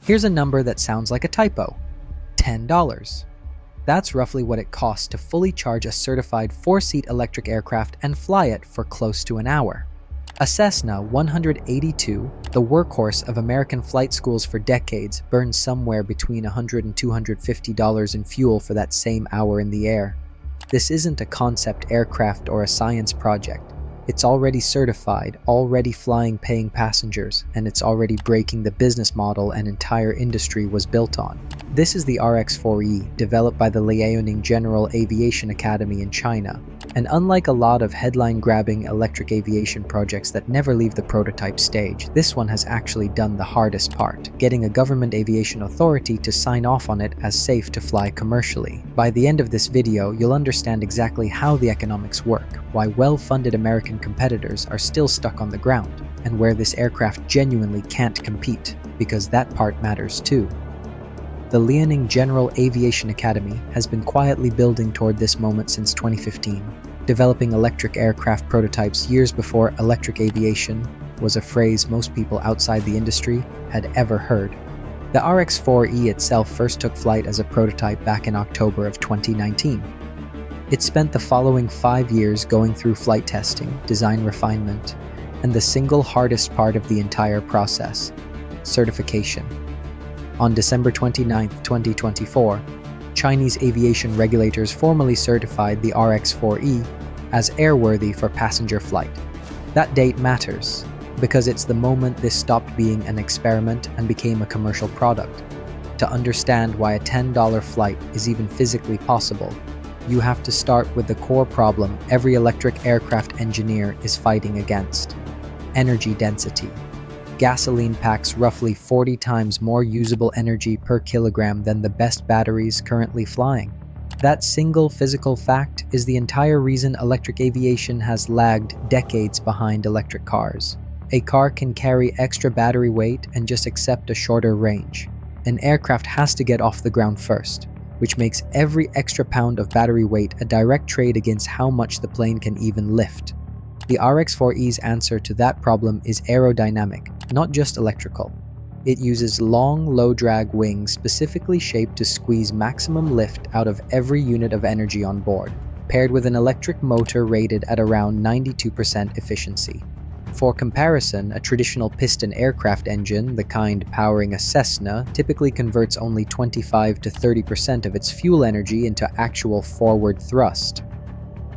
Here's a number that sounds like a typo: $10. That's roughly what it costs to fully charge a certified 4-seat electric aircraft and fly it for close to an hour. A Cessna 182, the workhorse of American flight schools for decades, burns somewhere between $100 and $250 in fuel for that same hour in the air. This isn't a concept aircraft or a science project. It's already certified, already flying paying passengers, and it's already breaking the business model an entire industry was built on. This is the RX-4E, developed by the Liaoning General Aviation Academy in China. And unlike a lot of headline-grabbing electric aviation projects that never leave the prototype stage, this one has actually done the hardest part, getting a government aviation authority to sign off on it as safe to fly commercially. By the end of this video, you'll understand exactly how the economics work, why well-funded American competitors are still stuck on the ground, and where this aircraft genuinely can't compete, because that part matters too. The Liaoning General Aviation Academy has been quietly building toward this moment since 2015, developing electric aircraft prototypes years before electric aviation was a phrase most people outside the industry had ever heard. The RX-4E itself first took flight as a prototype back in October of 2019. It spent the following 5 years going through flight testing, design refinement, and the single hardest part of the entire process: certification. On December 29, 2024, Chinese aviation regulators formally certified the RX-4E as airworthy for passenger flight. That date matters, because it's the moment this stopped being an experiment and became a commercial product. To understand why a $10 flight is even physically possible, you have to start with the core problem every electric aircraft engineer is fighting against: energy density. Gasoline packs roughly 40 times more usable energy per kilogram than the best batteries currently flying. That single physical fact is the entire reason electric aviation has lagged decades behind electric cars. A car can carry extra battery weight and just accept a shorter range. An aircraft has to get off the ground first, which makes every extra pound of battery weight a direct trade against how much the plane can even lift. The RX-4E's answer to that problem is aerodynamic, not just electrical. It uses long, low-drag wings specifically shaped to squeeze maximum lift out of every unit of energy on board, paired with an electric motor rated at around 92% efficiency. For comparison, a traditional piston aircraft engine, the kind powering a Cessna, typically converts only 25 to 30% of its fuel energy into actual forward thrust.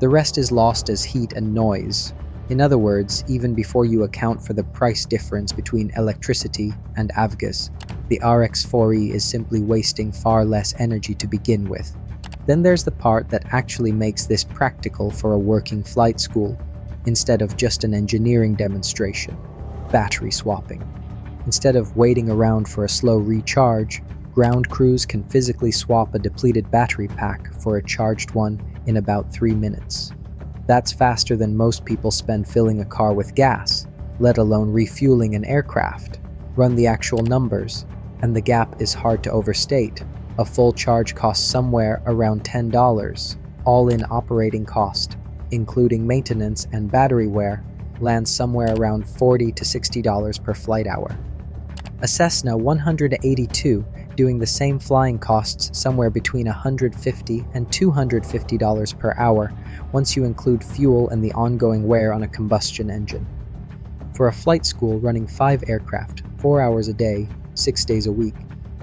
The rest is lost as heat and noise. In other words, even before you account for the price difference between electricity and avgas, the RX-4E is simply wasting far less energy to begin with. Then there's the part that actually makes this practical for a working flight school, instead of just an engineering demonstration: battery swapping. Instead of waiting around for a slow recharge, ground crews can physically swap a depleted battery pack for a charged one in about 3 minutes. That's faster than most people spend filling a car with gas, let alone refueling an aircraft. Run the actual numbers, and the gap is hard to overstate. A full charge costs somewhere around $10, all-in operating cost, including maintenance and battery wear, lands somewhere around $40 to $60 per flight hour. A Cessna 182 doing the same flying costs somewhere between $150 and $250 per hour once you include fuel and the ongoing wear on a combustion engine. For a flight school running 5 aircraft, 4 hours a day, 6 days a week,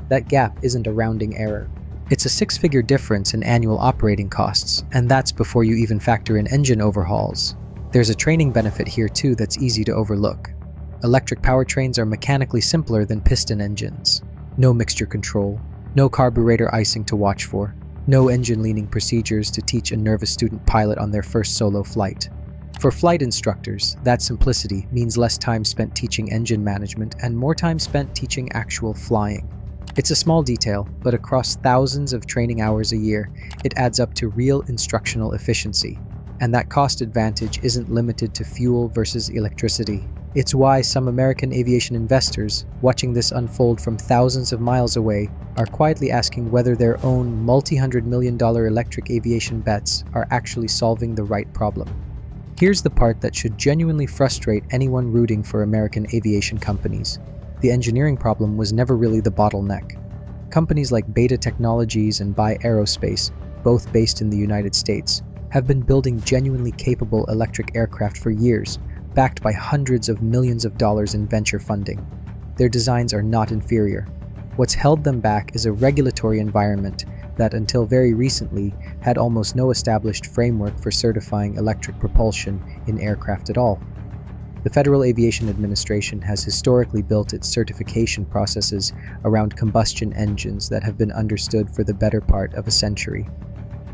that gap isn't a rounding error. It's a 6-figure difference in annual operating costs, and that's before you even factor in engine overhauls. There's a training benefit here too that's easy to overlook. Electric powertrains are mechanically simpler than piston engines. No mixture control, no carburetor icing to watch for, no engine leaning procedures to teach a nervous student pilot on their first solo flight. For flight instructors, that simplicity means less time spent teaching engine management and more time spent teaching actual flying. It's a small detail, but across thousands of training hours a year, it adds up to real instructional efficiency. And that cost advantage isn't limited to fuel versus electricity. It's why some American aviation investors, watching this unfold from thousands of miles away, are quietly asking whether their own multi-hundred-million-dollar electric aviation bets are actually solving the right problem. Here's the part that should genuinely frustrate anyone rooting for American aviation companies. The engineering problem was never really the bottleneck. Companies like Beta Technologies and Bi Aerospace, both based in the United States, have been building genuinely capable electric aircraft for years, backed by hundreds of millions of dollars in venture funding. Their designs are not inferior. What's held them back is a regulatory environment that, until very recently, had almost no established framework for certifying electric propulsion in aircraft at all. The Federal Aviation Administration has historically built its certification processes around combustion engines that have been understood for the better part of a century.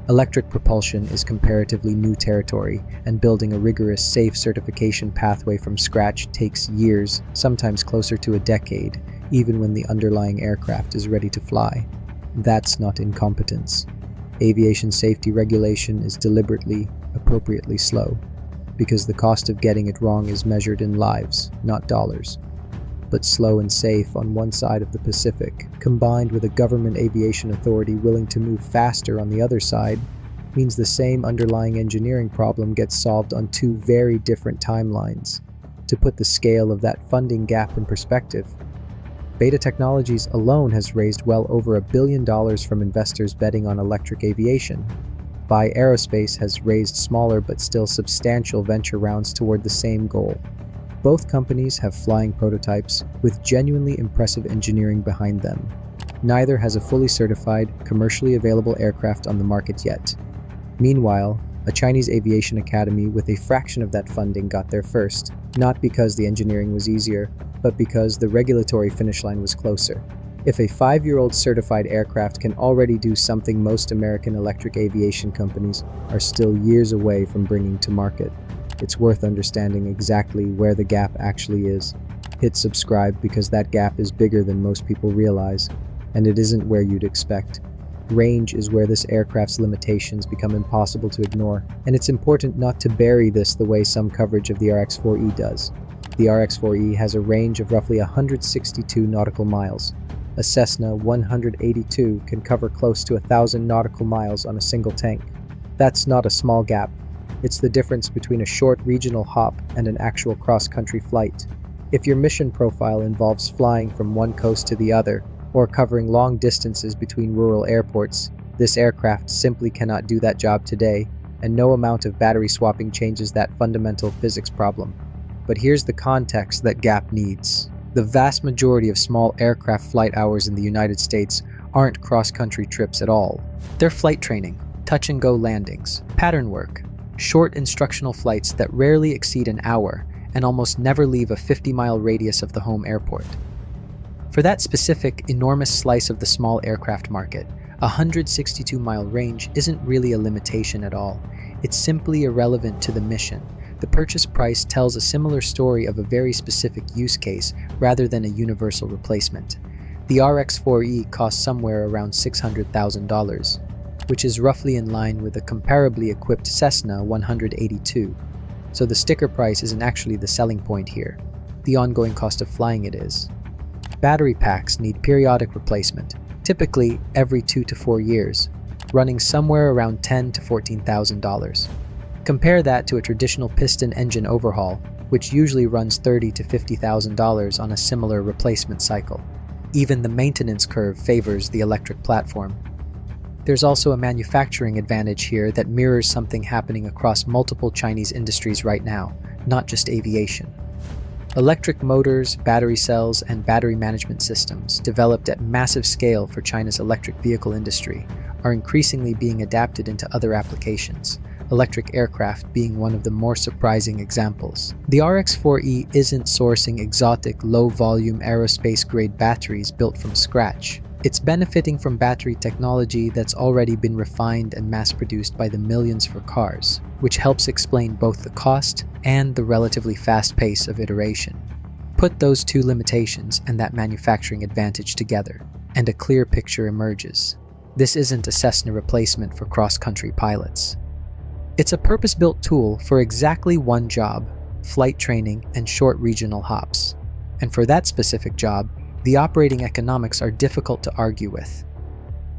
Electric propulsion is comparatively new territory, and building a rigorous, safe certification pathway from scratch takes years, sometimes closer to a decade, even when the underlying aircraft is ready to fly. That's not incompetence. Aviation safety regulation is deliberately, appropriately slow, because the cost of getting it wrong is measured in lives, not dollars. But slow and safe on one side of the Pacific, combined with a government aviation authority willing to move faster on the other side, means the same underlying engineering problem gets solved on two very different timelines. To put the scale of that funding gap in perspective, Beta Technologies alone has raised well over $1 billion from investors betting on electric aviation. Bi Aerospace has raised smaller but still substantial venture rounds toward the same goal. Both companies have flying prototypes with genuinely impressive engineering behind them. Neither has a fully certified, commercially available aircraft on the market yet. Meanwhile, a Chinese aviation academy with a fraction of that funding got there first, not because the engineering was easier, but because the regulatory finish line was closer. If a 5-year-old certified aircraft can already do something most American electric aviation companies are still years away from bringing to market, it's worth understanding exactly where the gap actually is. Hit subscribe because that gap is bigger than most people realize, and it isn't where you'd expect. Range is where this aircraft's limitations become impossible to ignore, and it's important not to bury this the way some coverage of the RX-4E does. The RX-4E has a range of roughly 162 nautical miles. A Cessna 182 can cover close to 1,000 nautical miles on a single tank. That's not a small gap. It's the difference between a short regional hop and an actual cross-country flight. If your mission profile involves flying from one coast to the other, or covering long distances between rural airports, this aircraft simply cannot do that job today, and no amount of battery swapping changes that fundamental physics problem. But here's the context that gap needs. The vast majority of small aircraft flight hours in the United States aren't cross-country trips at all. They're flight training, touch-and-go landings, pattern work, short instructional flights that rarely exceed an hour and almost never leave a 50-mile radius of the home airport. For that specific, enormous slice of the small aircraft market, a 162-mile range isn't really a limitation at all. It's simply irrelevant to the mission. The purchase price tells a similar story of a very specific use case rather than a universal replacement. The RX-4E costs somewhere around $600,000, which is roughly in line with a comparably equipped Cessna 182. So the sticker price isn't actually the selling point here. The ongoing cost of flying it is. Battery packs need periodic replacement, typically every 2 to 4 years, running somewhere around $10,000 to $14,000. Compare that to a traditional piston engine overhaul, which usually runs $30,000 to $50,000 on a similar replacement cycle. Even the maintenance curve favors the electric platform. There's also a manufacturing advantage here that mirrors something happening across multiple Chinese industries right now, not just aviation. Electric motors, battery cells, and battery management systems, developed at massive scale for China's electric vehicle industry, are increasingly being adapted into other applications, electric aircraft being one of the more surprising examples. The RX-4E isn't sourcing exotic, low-volume aerospace-grade batteries built from scratch. It's benefiting from battery technology that's already been refined and mass-produced by the millions for cars, which helps explain both the cost and the relatively fast pace of iteration. Put those two limitations and that manufacturing advantage together, and a clear picture emerges. This isn't a Cessna replacement for cross-country pilots. It's a purpose-built tool for exactly one job, flight training and short regional hops. And for that specific job, the operating economics are difficult to argue with.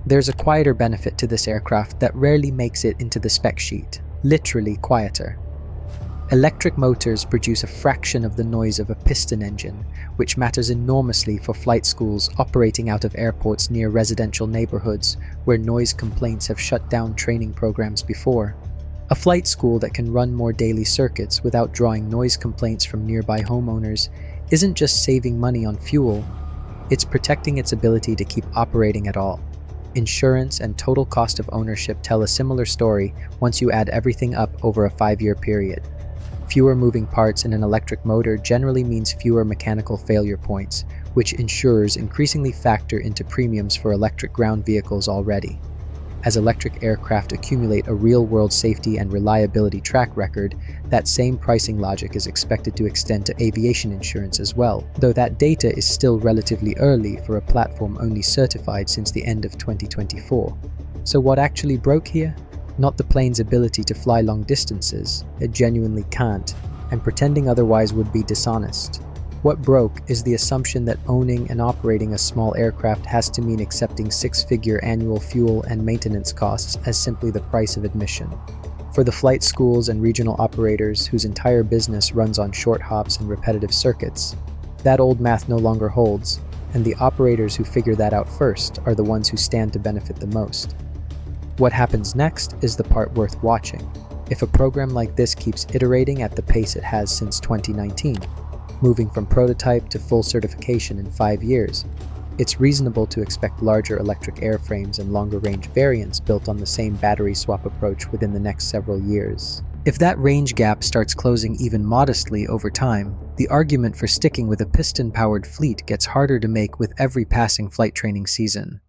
There's a quieter benefit to this aircraft that rarely makes it into the spec sheet, literally quieter. Electric motors produce a fraction of the noise of a piston engine, which matters enormously for flight schools operating out of airports near residential neighborhoods where noise complaints have shut down training programs before. A flight school that can run more daily circuits without drawing noise complaints from nearby homeowners isn't just saving money on fuel, it's protecting its ability to keep operating at all. Insurance and total cost of ownership tell a similar story once you add everything up over a 5-year period. Fewer moving parts in an electric motor generally means fewer mechanical failure points, which insurers increasingly factor into premiums for electric ground vehicles already. As electric aircraft accumulate a real-world safety and reliability track record, that same pricing logic is expected to extend to aviation insurance as well, though that data is still relatively early for a platform only certified since the end of 2024. So what actually broke here? Not the plane's ability to fly long distances, it genuinely can't, and pretending otherwise would be dishonest. What broke is the assumption that owning and operating a small aircraft has to mean accepting 6-figure annual fuel and maintenance costs as simply the price of admission. For the flight schools and regional operators whose entire business runs on short hops and repetitive circuits, that old math no longer holds, and the operators who figure that out first are the ones who stand to benefit the most. What happens next is the part worth watching. If a program like this keeps iterating at the pace it has since 2019, moving from prototype to full certification in 5 years, it's reasonable to expect larger electric airframes and longer-range variants built on the same battery swap approach within the next several years. If that range gap starts closing even modestly over time, the argument for sticking with a piston-powered fleet gets harder to make with every passing flight training season.